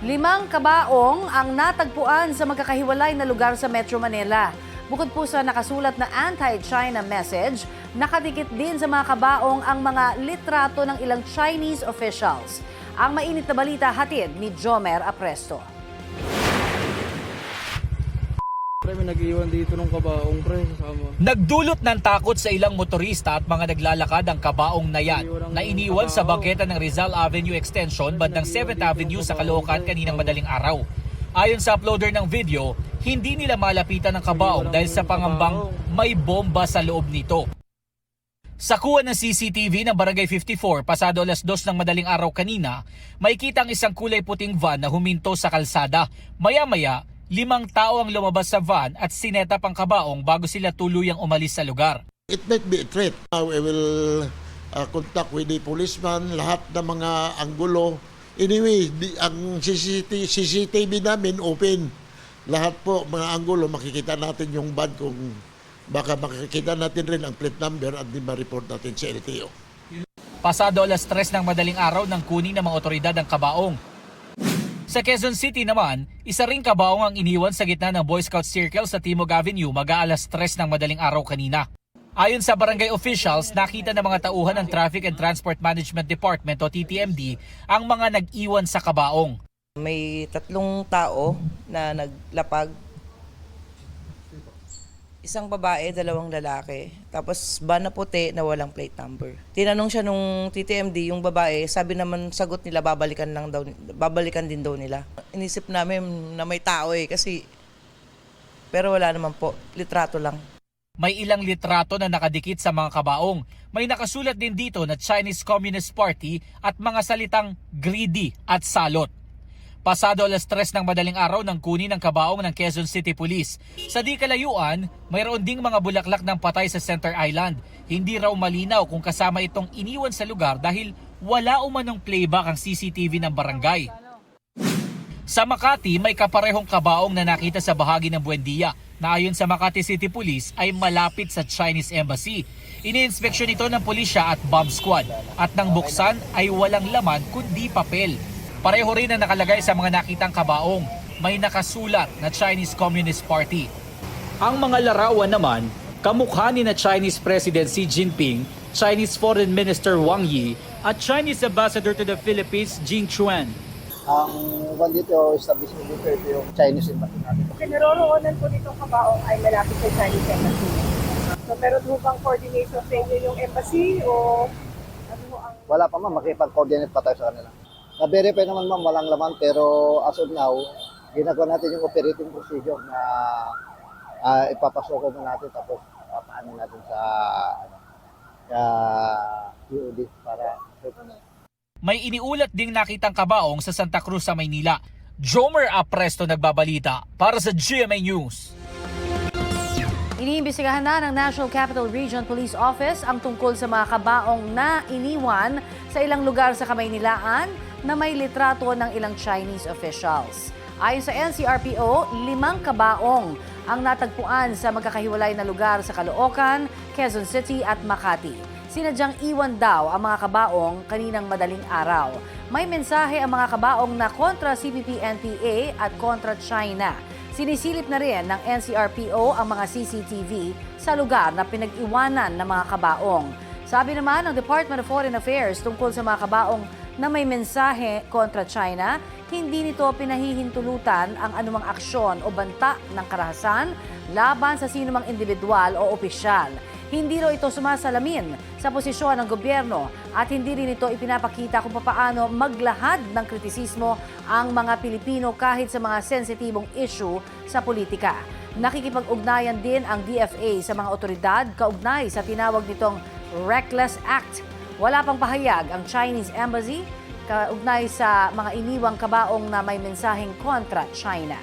5 kabaong ang natagpuan sa magkakahiwalay na lugar sa Metro Manila. Bukod po sa nakasulat na anti-China message, nakadikit din sa mga kabaong ang mga litrato ng ilang Chinese officials. Ang mainit na balita hatid ni Jomer Apresto. Pre, may nag-iwan dito ng kabaong, pre, kasama. Nagdulot ng takot sa ilang motorista at mga naglalakad ang kabaong na yan na iniwan sa bangketa ng Rizal Avenue Extension bandang 7th Avenue sa Caloocan kaninang madaling araw. Ayon sa uploader ng video, hindi nila malapitan ang kabaong dahil sa pangambang may bomba sa loob nito. Sa kuha ng CCTV ng Barangay 54 pasado alas 2 ng madaling araw kanina, makikita ang isang kulay puting van na huminto sa kalsada. Maya-maya, 5 tao ang lumabas sa van at sinetap ang kabaong bago sila tuluyang umalis sa lugar. It might be a threat. We will contact with the policeman, lahat ng mga anggulo. Anyway, ang CCTV namin open. Lahat po, mga anggulo, makikita natin yung van kung baka makikita natin rin ang plate number at di ma-report natin sa LTO. Pasado alas 3 ng madaling araw nang kunin ng mga otoridad ang kabaong. Sa Quezon City naman, isa ring kabaong ang iniwan sa gitna ng Boy Scout Circle sa Timog Avenue mag-aalas 3 ng madaling araw kanina. Ayon sa barangay officials, nakita ng mga tauhan ng Traffic and Transport Management Department o TTMD ang mga nag-iwan sa kabaong. May 3 tao na naglapag. Isang babae, 2 lalaki. Tapos van na puti na walang plate number. Tinanong siya nung TTMD, yung babae, sabi naman sagot nila babalikan din daw nila. Inisip namin na may tao kasi pero wala naman po, litrato lang. May ilang litrato na nakadikit sa mga kabaong. May nakasulat din dito na Chinese Communist Party at mga salitang greedy at salot. Pasado alas 3 ng madaling araw nang kunin ng kabaong ng Quezon City Police. Sa di kalayuan, mayroon ding mga bulaklak ng patay sa Center Island. Hindi raw malinaw kung kasama itong iniwan sa lugar dahil wala umanong playback ang CCTV ng barangay. Sa Makati, may kaparehong kabaong na nakita sa bahagi ng Buendia na ayon sa Makati City Police ay malapit sa Chinese Embassy. Iniinspeksyon ito ng pulisya at bomb squad at nang buksan ay walang laman kundi papel. Pareho rin na nakalagay sa mga nakitang kabaong, may nakasulat na Chinese Communist Party. Ang mga larawan naman, kamukha ni na Chinese President Xi Jinping, Chinese Foreign Minister Wang Yi, at Chinese Ambassador to the Philippines, Jing Chuan. Ang one dito, establishment dito, ito yung Chinese embassy natin. Okay, naroroonan po nitong kabaong ay malapit sa Chinese embassy. So, pero po bang coordination sa inyo yung embassy o ano mo ang... Wala pa ma'am, makipag-coordinate pa tayo sa kanila. Na-verify naman ma'am, walang laman, pero as of now, ginagawa natin yung operating procedure na ipapasok mo natin tapos paano natin sa UOD para... May iniulat ding nakitang kabaong sa Santa Cruz sa Maynila. Jomer Apresto nagbabalita para sa GMA News. Iniimbestigahan na ng National Capital Region Police Office ang tungkol sa mga kabaong na iniwan sa ilang lugar sa Kamaynilaan na may litrato ng ilang Chinese officials. Ayon sa NCRPO, 5 kabaong ang natagpuan sa magkakahiwalay na lugar sa Caloocan, Quezon City at Makati. Sinadyang iwan daw ang mga kabaong kaninang madaling araw. May mensahe ang mga kabaong na kontra CPP-NPA at kontra China. Sinisilip na rin ng NCRPO ang mga CCTV sa lugar na pinag-iwanan ng mga kabaong. Sabi naman ng Department of Foreign Affairs tungkol sa mga kabaong na may mensahe kontra China, hindi nito pinahihintulutan ang anumang aksyon o banta ng karahasan laban sa sinumang individual o opisyal. Hindi rin ito sumasalamin sa posisyon ng gobyerno at hindi rin ito ipinapakita kung paano maglahad ng kritisismo ang mga Pilipino kahit sa mga sensitibong issue sa politika. Nakikipag-ugnayan din ang DFA sa mga otoridad kaugnay sa tinawag nitong Reckless Act. Wala pang pahayag ang Chinese Embassy kaugnay sa mga iniwang kabaong na may mensaheng kontra China.